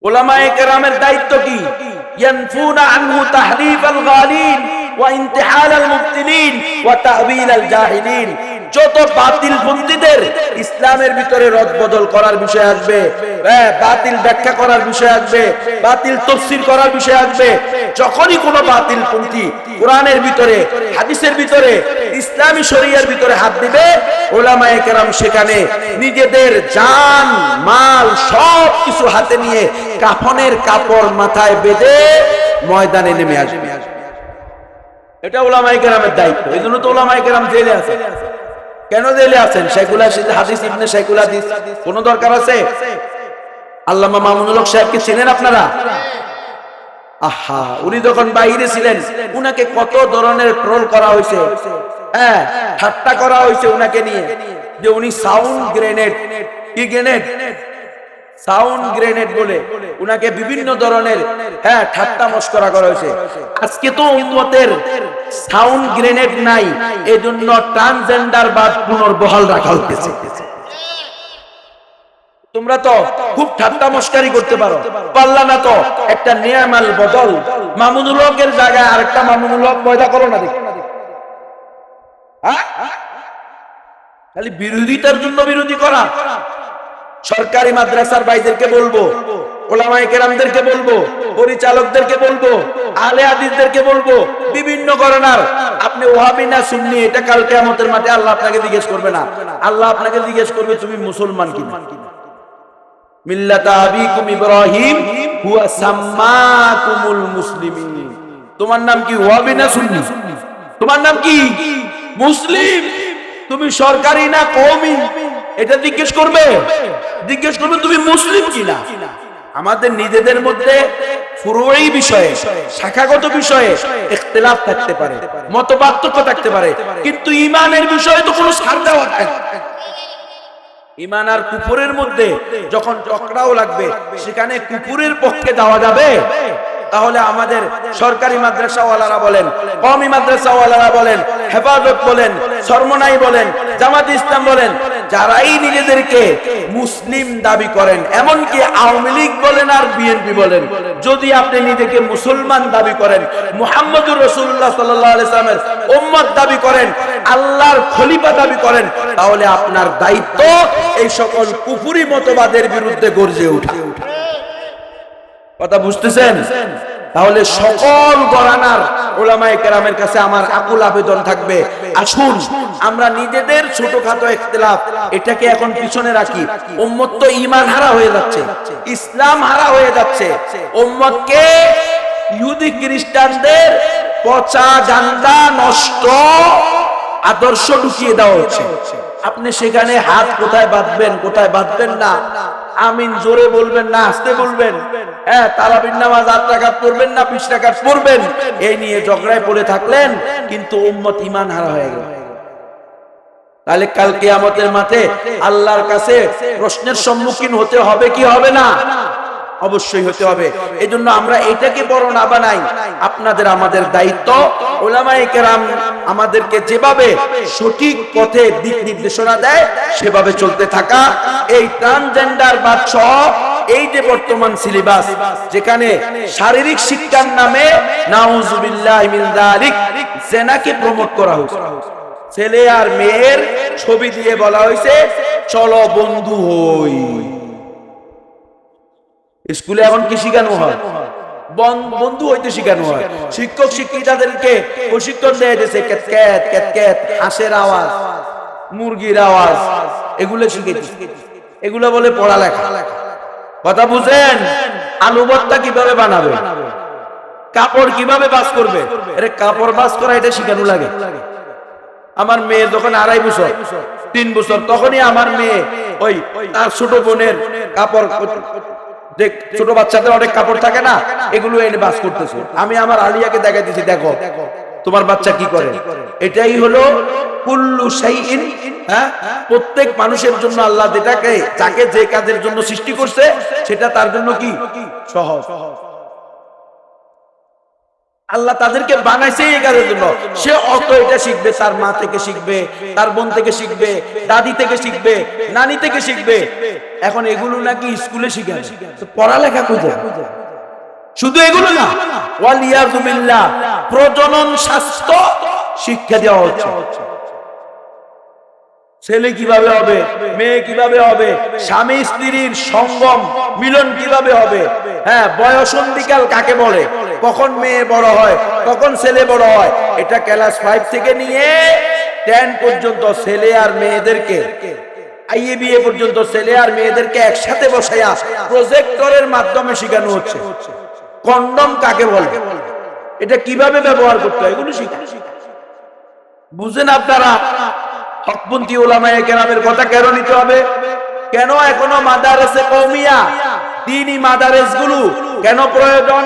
উলামায়ে কেরামের দায়িত্ব কি? ইয়ানফুনা আনহু তাহরিফাল গালিন ওয়া ইনতিহালাল মুবতিলিন ওয়া তা'ওয়িলাল জাহিলিন। যত বাতিল পন্থীদের ইসলামের ভিতরে রদবদল করার বিষয় আসবে, বাতিল ব্যাখ্যা করার বিষয় আসবে, বাতিল তাফসীর করার বিষয় আসবে, যখনই কোনো বাতিল পন্থী কোরআনের ভিতরে, হাদিসের ভিতরে, ইসলামী শরীয়তের ভিতরে হাত দিবে, উলামায়ে কেরাম সেখানে নিজেদের জান মাল সব কিছু হাতে নিয়ে কাফনের কাপড় মাথায় বেঁধে ময়দানে নেমে আসবে। এটা উলামায়ে কেরামের দায়িত্ব। এজন্য তো উলামায়ে কেরাম জেলে আছে। কেন জেলে আছেন? শাইখুল হাদিস ইবনে শাইখুল হাদিস কোন দরকার আছে? আল্লামা মামুনুল হক সাহেবকে চেনেন আপনারা? আহা, উনি যখন বাইরে ছিলেন উনাকে কত ধরনের ট্রোল করা হয়েছে, ঠাট্টা করা হয়েছে উনাকে নিয়ে, যে উনি সাউন্ড গ্রেনেড, কি গ্রেনেড? সাউন্ড গ্রেনেড বলে উনাকে বিভিন্ন ধরনের ঠাট্টা মশকরা করা হয়েছে। আজকে তো উম্মতের সাউন্ড গ্রেনেড নাই, এজন্য ট্রান্সজেন্ডার বাদ পুনর্বহাল রাখা হচ্ছে। তোমরা তো খুব ঠাট্টা মশকারি করতে পারো, পারলা না তো একটা নিয়ামাল বদল মামুনুল হকের জায়গায় আরেকটা মামুনুল হক পয়দা করো না দেখি। খালি বিরোধিতার জন্য বিরোধী করা। সরকারি মাদ্রাসার ভাইদেরকে বলবো, উলামায়ে কেরামদেরকে বলবো, পরিচালকদেরকে বলবো, আলে হাদিসদেরকে বলবো, বিভিন্ন ঘরানার আপনি ওয়াহাবি না সুন্নি, এটা কাল কিয়ামতের মাঠে আল্লাহ আপনাকে জিজ্ঞেস করবে না। আল্লাহ আপনাকে জিজ্ঞেস করবে তুমি মুসলমান কিনা। মিল্লাতা আবিকুম ইব্রাহিম হুয়া সাম্মাকুমুল মুসলিমিন। তোমার নাম কি ওয়াহাবি না সুন্নি? তোমার নাম কি? মুসলিম। তুমি সরকারি না কওমি, এটা জিজ্ঞেস করবে। জিজ্ঞেস করবে তুমি মুসলিম কিনা। আমাদের নিজেদের মধ্যে ফুরুই বিষয়ে, শাখাগত বিষয়ে ইখতিলাফ থাকতে পারে, মতপার্থক্য থাকতে পারে, কিন্তু ঈমানের বিষয়ে তো কোনো ছাড় দেওয়া যায় না। ঈমান আর কুফরের মধ্যে যখন টকরাও লাগবে, সেখানে কুফরের পক্ষে যাওয়া যাবে? তাহলে আমাদের সরকারি মাদ্রাসাওয়ালারা বলেন, কওমি মাদ্রাসাওয়ালারা বলেন, হেফাজত বলেন, সরমনাই বলেন, জামাত ইসলাম বলেন, যারাই নিজেদেরকে মুসলিম দাবি করেন, এমনকি আওয়ামী লীগ বলেন আর বিএনপি বলেন, যদি আপনি নিজেকে মুসলমান দাবি করেন, মুহাম্মদুর রাসূলুল্লাহ সাল্লাল্লাহু আলাইহি ওয়াসাল্লামের উম্মত দাবি করেন, আল্লাহর খলিফা দাবি করেন, তাহলে আপনার দায়িত্ব এই সকল কুফরি মতবাদের বিরুদ্ধে গর্জে ওঠা। কথা বুঝতেছেন? তাহলে সকল ঘরানার উলামায়ে কেরামের কাছে আমার আকুল আবেদন থাকবে, আসুন আমরা নিজেদের ছোটখাটো ইখতিলাফ এটাকে এখন পিছনে রাখি। উম্মত তো ঈমান হারা হয়ে যাচ্ছে, ইসলাম হারা হয়ে যাচ্ছে। উম্মতকে ইহুদি খ্রিস্টানদের পচা গান্দা নষ্ট আদর্শ ঢুকিয়ে দেওয়া হচ্ছে। আপনি সেখানে হাত কোথায় বাঁধবেন, কোথায় বাঁধবেন না, আমিন জোরে বলবেন না আস্তে বলবেন, তারাবির নামাজ 8 রাকাত পড়বেন না 20 রাকাত পড়বেন, এই নিয়ে ঝগড়ায় পড়ে থাকলেন, কিন্তু উম্মত ঈমান হারা হয়ে গেল। তাহলে কাল কিয়ামতের মাঠে আল্লাহর কাছে প্রশ্নের সম্মুখীন হতে হবে কি হবে না? অবশ্যই হতে হবে। এজন্য আমরা এটাকে বড় না বানাই। আপনাদের আমাদের দায়িত্ব উলামায়ে কেরাম আমাদেরকে যেভাবে সঠিক পথে দিক নির্দেশনা দেয় সেভাবে চলতে থাকা। এই ট্রান্সজেন্ডার বাদশা, এই যে বর্তমান সিলেবাস যেখানে শারীরিক শিক্ষার নামে নাউজুবিল্লাহি মিন যালিক জিনাকে প্রমোট করা হয়েছে, ছেলে আর মেয়ের ছবি দিয়ে বলা হয়েছে চলো বন্ধু হই। স্কুলে এখন কি শিখানো হয়? বন্ধু হইতে শিখানো হয়। শিক্ষক শিক্ষিকাদেরকে প্রশিক্ষণ দেয়া হয়েছে ক্যাট ক্যাট ক্যাট, হাঁসের আওয়াজ, মুরগির আওয়াজ, এগুলো শিখেছে। এগুলো বলে পড়ালেখা। কথা বুঝেন? আলু ভর্তা কিভাবে বানাবে, কাপড় কিভাবে বাস করবে, আরে কাপড় বাস করা এটা শিখানো লাগে। আমার মেয়ে যখন 2.5 বছর 3 বছর, তখনই আমার মেয়ে ওই তার ছোট বোনের কাপড়, ছোট বাচ্চাদের অনেক কাপড় থাকে না, এগুলো এনে বাস করতেছে। আমি আমার আলিয়াকে দেখাই দিছি, দেখো তোমার বাচ্চা কি করে। এটাই হলো কুল্লু শাইইন, প্রত্যেক মানুষের জন্য আল্লাহ যেটাকে যাকে যে কাজের জন্য সৃষ্টি করছে সেটা তার জন্য কি সহজ। আল্লাহ তাদেরকে বানাইছে এই কাজের জন্য। সে অত এটা শিখবে, তার মা থেকে শিখবে, তার বোন থেকে শিখবে, দাদি থেকে শিখবে, নানি থেকে শিখবে। এখন এগুলো নাকি স্কুলে শিখায়, তো পড়ালেখা কোথায়? শুধু এগুলো না, ওয়ালিয়াযু বিল্লাহ, প্রজনন শাস্ত্র শিক্ষা দেওয়া হচ্ছে। ছেলে কিভাবে হবে, মেয়ে কিভাবে হবে, স্বামী স্ত্রীর সঙ্গম মিলন কিভাবে হবে, হ্যাঁ, বয়সন্ধিকাল কাকে বলে, কখন মেয়ে বড় হয়, কখন ছেলে বড় হয়, এটা ক্লাস 5 থেকে নিয়ে 10 পর্যন্ত ছেলে আর মেয়েদেরকে, আইএবিএ পর্যন্ত ছেলে আর মেয়েদেরকে একসাথে বসাইয়া প্রজেক্টরের মাধ্যমে শেখানো হচ্ছে। কন্ডম কাকে বলে, এটা কিভাবে ব্যবহার করতে হয়, এগুলো শিখা। বুঝেন আপনারা হকপন্থী উলামায়ে কেরামের কথা কেন নিতে হবে? কেন এখনো মাদারেসে কওমিয়া, দ্বীনি মাদারেসগুলো কেন প্রয়োজন?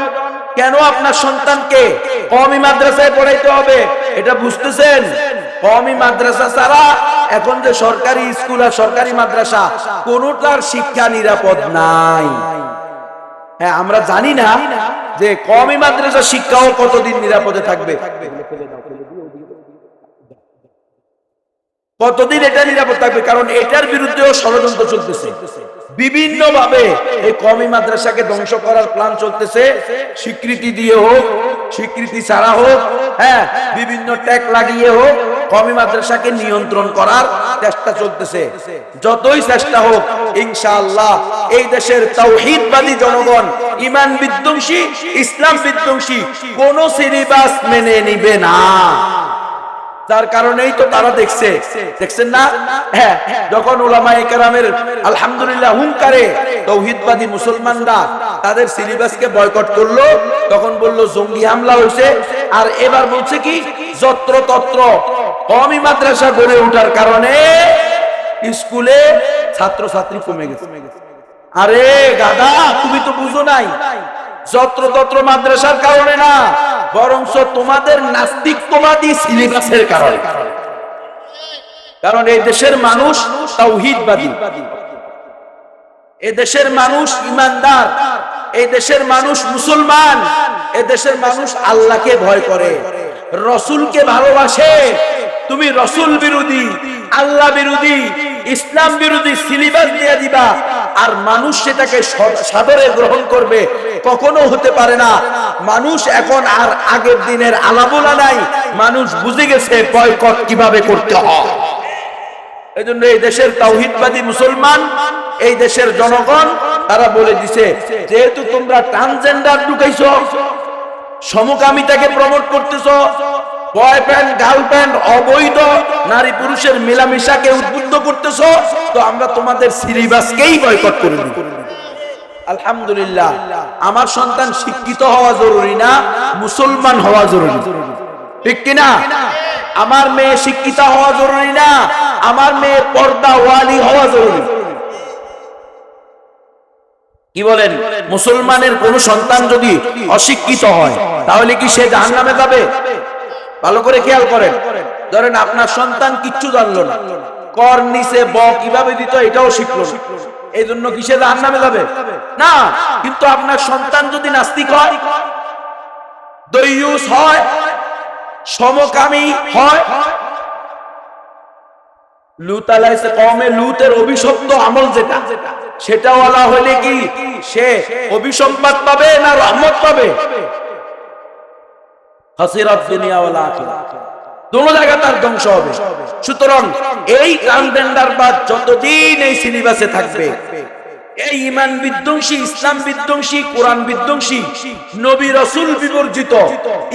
কেন আপনার সন্তানকে কওমি মাদ্রাসায় পড়াইতে হবে? এটা বুঝতেছেন? কওমি মাদ্রাসা ছাড়া এখন যে সরকারি স্কুল আর সরকারি মাদ্রাসা, কোনোটার শিক্ষা নিরাপদ নাই। হ্যাঁ, আমরা জানি না যে কওমি মাদ্রাসা শিক্ষাও কতদিন নিরাপদে থাকবে, কতদিন এটা নিরাপদ থাকবে, কারণ এটার বিরুদ্ধেও ষড়যন্ত্র চলতেছে। বিভিন্ন ভাবে এই কওমি মাদ্রাসাকে ধ্বংস করার প্ল্যান চলতেছে, স্বীকৃতি দিয়ে হোক, স্বীকৃতি ছাড়া হোক, হ্যাঁ, বিভিন্ন ট্যাগ লাগিয়ে হোক, কওমি মাদ্রাসাকে নিয়ন্ত্রণ করার চেষ্টা চলতেছে। যতই চেষ্টা হোক, ইনশাআল্লাহ এই দেশের তাওহীদবাদী জনগণ, ঈমান বিধ্বংসী, ইসলাম বিধ্বংসী কোন সিলেবাস মেনে নিবে না। তার কারণেই তো তারা দেখছেন না, হ্যাঁ, যখন উলামায়ে কেরামের আলহামদুলিল্লাহ হুঙ্কারে তাওহীদবাদী মুসলমানরা তাদের সিলেবাসকে বয়কট করলো, তখন বলল জঙ্গি হামলা হয়েছে। আর এবার বলছে কি, যত্রতত্র কওমি মাদ্রাসা গড়ে ওঠার কারণে স্কুলে ছাত্রছাত্রী কমে গেছে। আরে গাদা, তুমি তো বুঝো নাই, যত্রতত্র মাদ্রাসার কারণে না, বরঞ্চ তোমাদের নাস্তিকবাদী সিলেবাসের কারণে। কারণ এই দেশের মানুষ তাওহীদবাদী, এই দেশের মানুষ ঈমানদার, এই দেশের মানুষ মুসলমান, এই দেশের মানুষ আল্লাহকে ভয় করে, রাসূলকে ভালোবাসে। তুমি রাসূল বিরোধী, আল্লাহ বিরোধী, ইসলাম বিরোধী সিলেবাস দিয়ে দিবা, আর মানুষ সেটাকে সাদরে গ্রহণ করবে? কখনো হতে পারে না। মানুষ এখন আর আগের দিনের আলাবোলা নাই, মানুষ বুঝে গেছে বয়কট কিভাবে করতে হয়। এজন্য এই দেশের তাওহীদবাদী মুসলমান, এই দেশের জনগণ, তারা বলে দিছে, যেহেতু তোমরা ট্রান্সজেন্ডার ঢুকাইছো, সমকামিতাকে প্রমোট করতেছো, বয়ফ্রেন্ড গার্লফ্রেন্ড, অবৈধ নারী পুরুষের মেলামেশাকে উদ্বুদ্ধ করতেছো, তো আমরা তোমাদের সিলেবাসকেই বয়কট করে দিব। আলহামদুলিল্লাহ, আমার সন্তান শিক্ষিত হওয়া জরুরি না, মুসলমান হওয়া জরুরি, ঠিক কিনা? আমার মেয়ে শিক্ষিত হওয়া জরুরি না, আমার মেয়ে পর্দা ওয়ালি হওয়া জরুরি। কি বলেন? মুসলমানের কোন সন্তান যদি অশিক্ষিত হয়, তাহলে কি সে জাহান্নামে যাবে? ভালো করে খেয়াল করেন। ধরেন আপনার সন্তান কিচ্ছু জানলো না, কর নিচে ব কিভাবে দিত এটাও শিখলো না, এই জন্য কি সে জাহান্নামে যাবে? না। কিন্তু আপনার সন্তান যদি নাস্তিক হয়, দায়ুস হয়, সমকামী হয়, লূত আলাইহিস কওমে লূতের অভিশপ্ত আমল যেটা, সেটা ওয়ালা হলে কি সে অভিসম্পাদ পাবে না রহমত পাবে? হাসিরাত দুনিয়া ওয়াল আখিরা, দুনো জায়গা তার ধ্বংস হবে। সুতরাং এই ট্রান্সজেন্ডারবাদ যতদিন এই সিলেবাসে থাকবে, এই ঈমান বিধ্বংসী, ইসলাম বিধ্বংসী, কোরআন বিধ্বংসী, নবী রাসূল বিবর্জিত,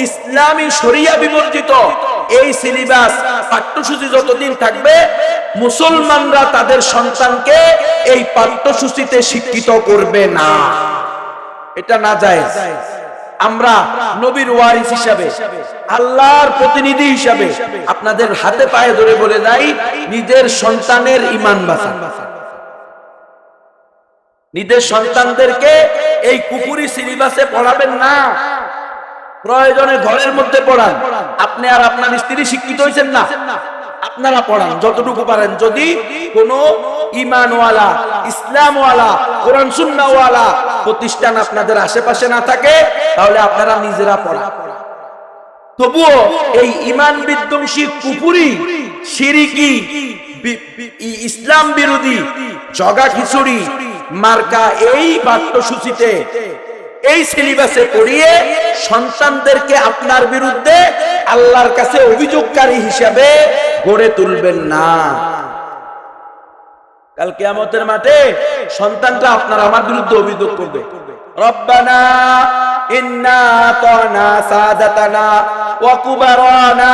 ইসলামী শরিয়া বিবর্জিত এই সিলেবাস পাঠ্যসূচি যতদিন থাকবে, মুসলমানরা তাদের সন্তানকে এই পাঠ্যসূচিতে শিক্ষিত করবে না। এটা নাজায়েজ। আমরা নবীর ওয়ারিস হিসাবে, আল্লাহর প্রতিনিধি হিসাবে আপনাদের হাতে পায়ে ধরে বলে যাই, নিজের সন্তানের ঈমান বাঁচান। নিজের সন্তানদেরকে এই কুফরি সিলেবাসে পড়াবেন না, প্রয়োজনে ঘরের মধ্যে পড়ান। আপনি আর আপনার স্ত্রী শিক্ষিত হয়েছেন না, আপনারা পড়ান যতটুকু পারেন। যদি কোনো ঈমানওয়ালা, ইসলামওয়ালা, কোরআন সুন্নাহওয়ালা প্রতিষ্ঠান আপনাদের আশেপাশে না থাকে, তাহলে আপনারা নিজেরা পড়ান। তবুও এই ঈমান বিধ্বংসী কুফরি শিরকি ইসলাম বিরোধী জগা খিচুড়ি মার্কা এই পাঠ্যসূচিতে এই সিলেবাসে পড়িয়ে সন্তানদেরকে আপনার বিরুদ্ধে আল্লাহর কাছে অভিযোগকারী হিসেবে গড়ে তুলবেন না। কাল কিয়ামতের মাঠে সন্তানটা আপনার আমার বিরুদ্ধে অভিযোগ করবে, রব্বানা ইন্না আতানা সাদাতানা ওয়া কুবারানা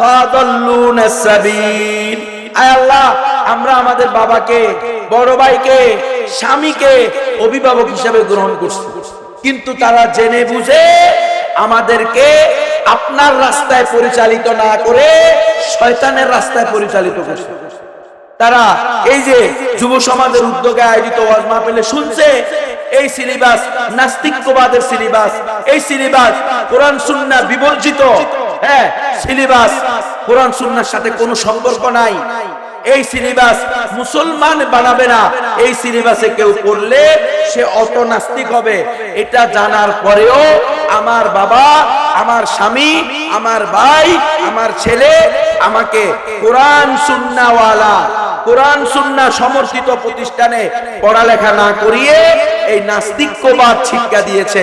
ফাদাল্লুনা সাবিল। আয় আল্লাহ, আমরা আমাদের বাবাকে, বড় ভাইকে, স্বামীকে অভিভাবক হিসেবে গ্রহণ করছি, কিন্তু তারা জেনে বুঝে আমাদেরকে আপনার রাস্তায় পরিচালিত না করে শয়তানের রাস্তায় পরিচালিত করছে। তারা এই যে যুব সমাজের উদ্যোগে আয়োজিত ওয়াজ মাহফিলে শুনছে এই সিলেবাস নাস্তিকবাদের সিলেবাস, এই সিলেবাস কোরআন সুন্নাহ বিবর্জিত, সিলেবাস কোরআন সুন্নাহর সাথে কোনো সম্পর্ক নাই, এই সিলেবাস মুসলমান বানাবে না, এই সিলেবাসে কেউ পড়লে সে অত নাস্তিক হবে। এটা জানার পরেও আমার বাবা, আমার স্বামী, আমার ভাই, আমার ছেলে আমাকে কোরআন সুন্নাহওয়ালা, কোরআন সুন্নাহ সমর্থিত প্রতিষ্ঠানে পড়ালেখা না করিয়ে এই নাস্তিকবাদ শিক্ষা দিয়েছে।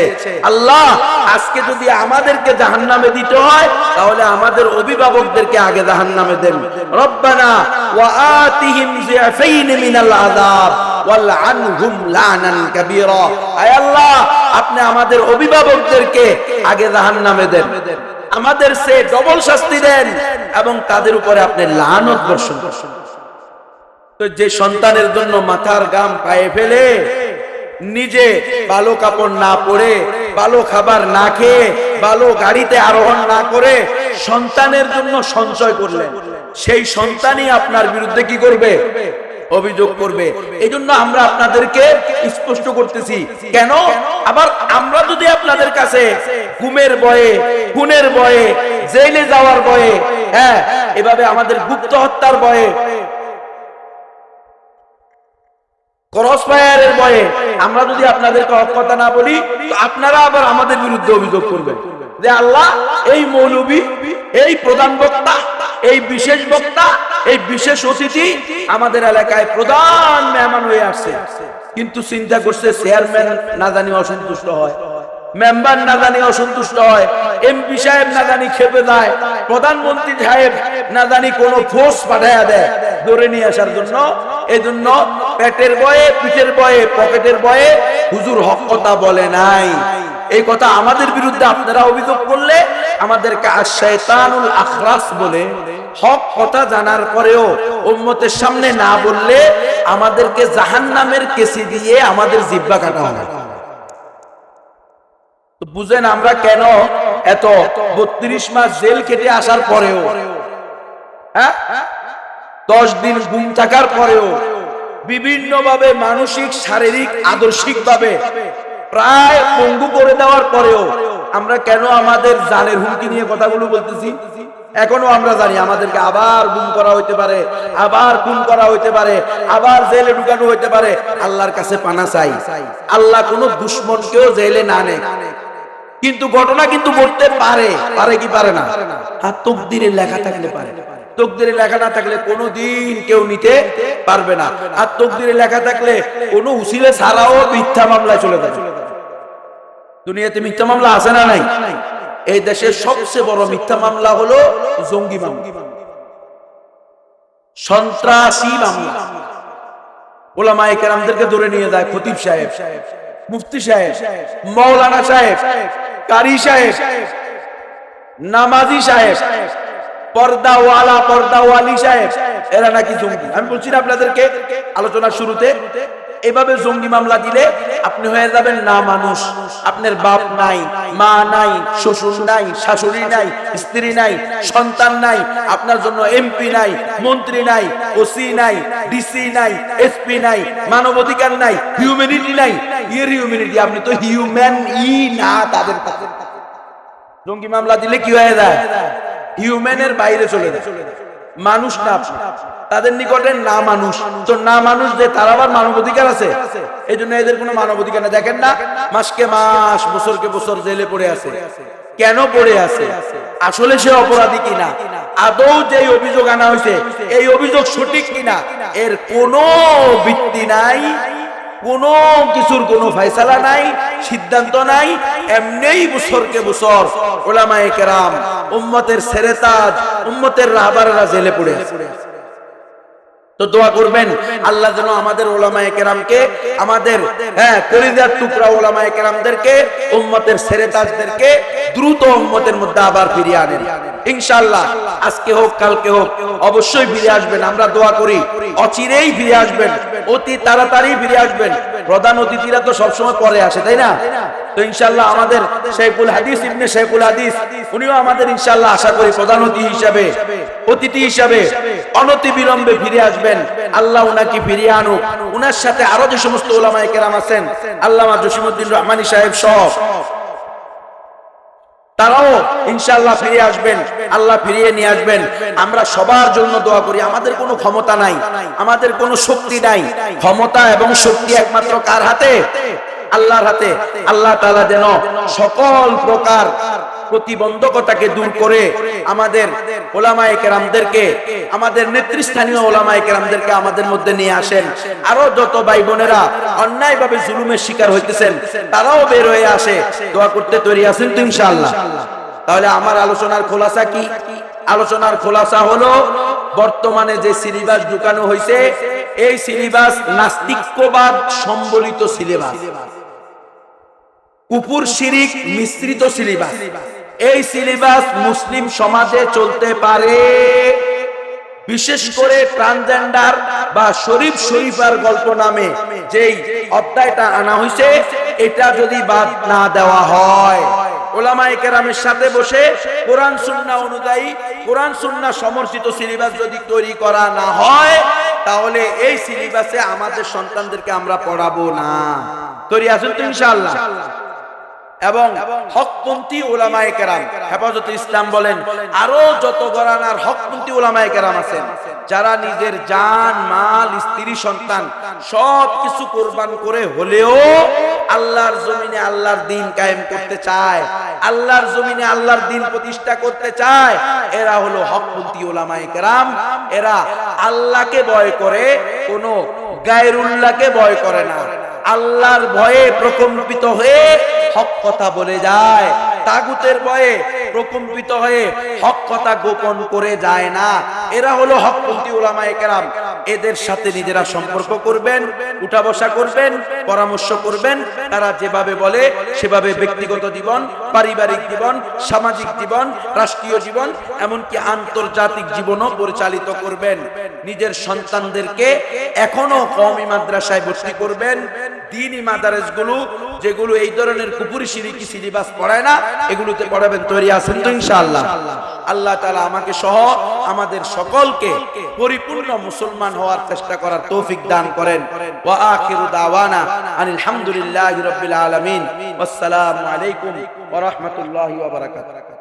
আল্লাহ, আজকে যদি আমাদেরকে জাহান্নামে দিতে হয় তাহলে আমাদের অভিভাবকদেরকে আগে জাহান্নামে দেন। রব্বানা ওয়া আতিহিম যিআফাইন মিনাল আযাব ওয়াল আনহুম লানান কাবীরা। আয় আল্লাহ, আপনি আমাদের অভিভাবকদেরকে আগে জাহান্নামে দেন, আমাদের সে ডবল শাস্তি দেন এবং তাদের উপরে আপনি লানত বর্ষণ করুন। তো যে সন্তানের জন্য মাথার ঘাম পায়ে ফেলে নিজে ভালো কাপড় না পরে, ভালো খাবার না খেয়ে, ভালো গাড়িতে আরোহণ না করে সন্তানের জন্য সঞ্চয় করলেন, সেই সন্তানই আপনার বিরুদ্ধে কি করবে? অভিযোগ করবে। এই জন্য আমরা আপনাদেরকে স্পষ্ট করতেছি। কেন? আবার আমরা যদি আপনাদের কাছে ঘুমের ভয়ে, খুনের ভয়ে, জেলে যাওয়ার ভয়ে, এভাবে আমাদের গুপ্ত হত্যার ভয়ে, ক্রসফায়ারের ভয়ে আমরা যদি আপনাদেরকে হক কথা না বলি, তো আপনারা আবার আমাদের বিরুদ্ধে অভিযোগ করবেন যে আল্লাহ, এই মৌলবী, এই প্রধান বক্তা, এই বিশেষ বক্তা, এই বিশেষ অতিথি আমাদের এলাকায় প্রধান মেহমান হয়ে আসছে, কিন্তু চিন্তা করছে চেয়ারম্যান না জানি অসন্তুষ্ট হয়, মেম্বার না জানি অসন্তুষ্ট হয়, এমপি সাহেব না জানি খেপে যায়, প্রধানমন্ত্রী সাহেব না জানি কোনো ফোর্স পাঠায়া দেয় ধরে নিয়ে আসার জন্য। এই জন্য পেটের বয়ে, পিঠের বয়ে, পকেটের বয়ে হুজুর হক কথা বলে নাই। এই কথা আমাদের বিরুদ্ধে আপনারা অভিযোগ করলে আমাদেরকে আশ-শায়তানুল আখরাস বলে, হক কথা জানার পরেও উম্মতের সামনে না বললে আমাদেরকে জাহান্নামের কেসি দিয়ে আমাদের জিহ্বা কাটা হবে। তো বুঝেন আমরা কেন এত 32 মাস জেল কেটে আসার পরেও, 10 দিন গুম থাকার পরেও, বিভিন্ন ভাবে মানসিক, শারীরিক, আদর্শিক ভাবে প্রায় পঙ্গু করে দেওয়ার পরেও আমরা কেন আমাদের জানের হুমকি নিয়ে কথাগুলো বলতেছি। এখনো আমরা জানি আমাদেরকে আবার গুম করা হইতে পারে, আবার খুন করা হইতে পারে, আবার জেলে ঢুকানো হইতে পারে। আল্লাহর কাছে পানা চাই, আল্লাহ কোনো দুশ্মনকেও জেলে না নেয়, কিন্তু ঘটনা কিন্তু ঘটতে পারে। পারে কি পারে না? আর তকদিরে লেখা থাকলে পারে, তকদিরে লেখা না থাকলে কোনোদিন কেউ নিতে পারবে না। আর তকদিরে লেখা থাকলে কোনো উসিলে ছাড়াও মিথ্যা মামলায় চলে যাবে। দুনিয়াতে মিথ্যা মামলা আছে না নাই? এই দেশের সবচেয়ে বড় মিথ্যা মামলা হলো জঙ্গি মামলা, সন্ত্রাসী মামলা। ওলামায়ে কেরামদেরকে ধরে নিয়ে যায় খতিব সাহেব, মুফতি সাহেব, মাওলানা সাহেব, কারি সাহেব, নামাজি সাহেব, পর্দাওয়ালা, পর্দাওয়ালি সাহেব, এরা নাকি জঙ্গি। আমি বলছি না আপনাদেরকে আলোচনার শুরুতে, এভাবে জঙ্গি মামলা দিলে আপনি হয়ে যাবেন না মানুষ। আপনার বাপ নাই, মা নাই, শ্বশুর নাই, শাশুড়ি নাই, স্ত্রী নাই, সন্তান নাই, আপনার জন্য এমপি নাই, মন্ত্রী নাই, ওসি নাই, ডিসি নাই, এসপি নাই, মানবাধিকার নাই, হিউম্যানিটি নাই। এর হিউম্যানিটি, আপনি তো হিউম্যান না তাদের কাছে। জঙ্গি মামলা দিলে কি হয়ে যায়? হিউম্যানের বাইরে চলে যায়, মানুষ না আপনি, তাদের নিকটে না মানুষ। তো না মানুষ যে তার আবার মানবাধিকার আছে, এই জন্য এদের কোনো মানবাধিকার না। দেখেন না, মাসকে মাস, বছরকে বছর জেলে পড়ে আছে। কেন পড়ে আছে, আসলে সে অপরাধী কিনা, আদৌ যে অভিযোগ আনা হয়েছে এই অভিযোগ সঠিক কিনা, এর কোনো ভিত্তি নাই, কোনো কিছুর কোনো ফয়সালা নাই, সিদ্ধান্ত নাই। এমনিই বছরকে বছর উলামায়ে কেরাম, উম্মতের সেরেতাজ, উম্মতের রাহবারেরা জেলে পড়ে আছে। তো দোয়া করবেন আল্লাহ যেন আমাদের উলামায়ে কেরামকে, আমাদের কলিজার টুকরা উলামায়ে কেরামদেরকে, উম্মতের সেরেতাজদেরকে দ্রুত উম্মতের মধ্যে আবার ফিরিয়ে আনেন ইনশাআল্লাহ। আজকে হোক কালকে হোক অবশ্যই ফিরে আসবেন, আমরা দোয়া করি অচিরেই ফিরে আসবেন, অতি তাড়াতাড়ি ফিরে আসবেন। প্রধান অতিথিরা তো সবসময় পরে আসে, তাই না? তো ইনশাআল্লাহ আমাদের শাইখুল হাদিস ইবনে শাইখুল হাদিস উনিও আমাদের ইনশাআল্লাহ আশা করি প্রধান অতিথি হিসাবে অনতি বিলম্বে ফিরে আসবেন। আল্লাহ উনাকে ফিরিয়ে আনুক। উনার সাথে আরো যে সমস্ত উলামায়ে কেরাম আছেন, আল্লামা জসিমউদ্দিন রহমানী সাহেব সহ, তারাও ইনশাআল্লাহ ফিরে আসবেন, আল্লাহ ফিরিয়ে নিয়ে আসবেন। আমরা সবার জন্য দোয়া করি। আমাদের কোনো ক্ষমতা নাই, আমাদের কোনো শক্তি নাই, ক্ষমতা এবং শক্তি একমাত্র কার হাতে? আল্লাহর হাতে। আল্লাহ তাআলা যেন সকল প্রকার প্রতিবন্ধকতাকে দূর করে আমাদের উলামায়ে কেরামদেরকে, আমাদের নেতৃস্থানীয় উলামায়ে কেরামদেরকে আমাদের মধ্যে নিয়ে আসেন। আরো যত ভাই বোনেরা অন্যায়ভাবে জুলুমের শিকার হইতেছেন তারাও বের হয়ে আসে। দোয়া করতে তৈরি আছেন তো ইনশাআল্লাহ? তাহলে আমার আলোচনার খোলাসা কি? আলোচনার খোলাসা হলো, বর্তমানে যে সিলেবাস ঢুকানো হয়েছে এই সিলেবাস নাস্তিক্যবাদ সম্বলিত সিলেবাস, কুফর শিরিক মিশ্রিত সিলেবাস। এই সিলেবাস মুসলিম সমাজে চলতে পারে, বিশেষ করে ট্রান্সজেন্ডার বা শরীফার গল্প নামে যেই অধ্যায়টা আনা হয়েছে, এটা যদি বাদ না দেওয়া হয়, উলামায়ে কেরামের সাথে বসে কোরআন সুন্নাহ অনুযায়ী, কোরআন সুন্নাহ সমর্থিত সিলেবাস যদি তৈরি করা না হয়, তাহলে এই সিলেবাসে আমাদের সন্তানদেরকে আমরা পড়াবো না। তৈরি আছেন তো ইনশাআল্লাহ? এবং হকপন্থী উলামায়ে কেরাম, হেফাজতে ইসলাম বলেন, আরো যত ঘরানার হকপন্থী উলামায়ে কেরাম আছেন, যারা নিজের জান মাল স্ত্রী সন্তান সবকিছু কুরবান করে হলেও আল্লাহর জমিনে আল্লাহর দ্বীন কায়েম করতে চায়, আল্লাহর জমিনে আল্লাহর দ্বীন প্রতিষ্ঠা করতে চায়, এরা হলো হকপন্থী উলামায়ে কেরাম। এরা আল্লাহকে ভয় করে, কোনো গায়রুল্লাহকে ভয় করে না, আল্লাহর ভয়ে প্রকম্পিত হয়ে হক কথা বলে যায়, তাগুতের ভয়ে প্রকম্পিত হয়ে হক কথা গোপন করে যায় না। এরা হলো হকপন্থী উলামায়ে কেরাম। এদের সাথে নিজেরা সম্পর্ক করবেন, উঠা বসা করবেন, পরামর্শ করবেন। তারা যেভাবে বলে সেভাবে ব্যক্তিগত জীবন, পারিবারিক জীবন, সামাজিক জীবন, রাষ্ট্রীয় জীবন, এমনকি আন্তর্জাতিক জীবনও পরিচালিত করবেন। নিজের সন্তানদেরকে এখনো কওমি মাদ্রাসায় ভর্তি করবেন। দ্বীনি মাদারেসগুলো যেগুলো এই ধরনের কুফরি শিরকি সিলেবাস পড়ায় না, এগুলোতে পড়াবেন। তৈরি আছেন তো ইনশাআল্লাহ? আল্লাহ তাআলা আমাকে সহ আমাদের সকলকে পরিপূর্ণ মুসলমান হওয়ার চেষ্টা করার তৌফিক দান করেন। ওয়া আখিরু দাওয়ানা আনিল হামদুলিল্লাহি রাব্বিল আলামিন। আসসালামু আলাইকুম ওয়া রাহমাতুল্লাহি ওয়া বারাকাতুহু।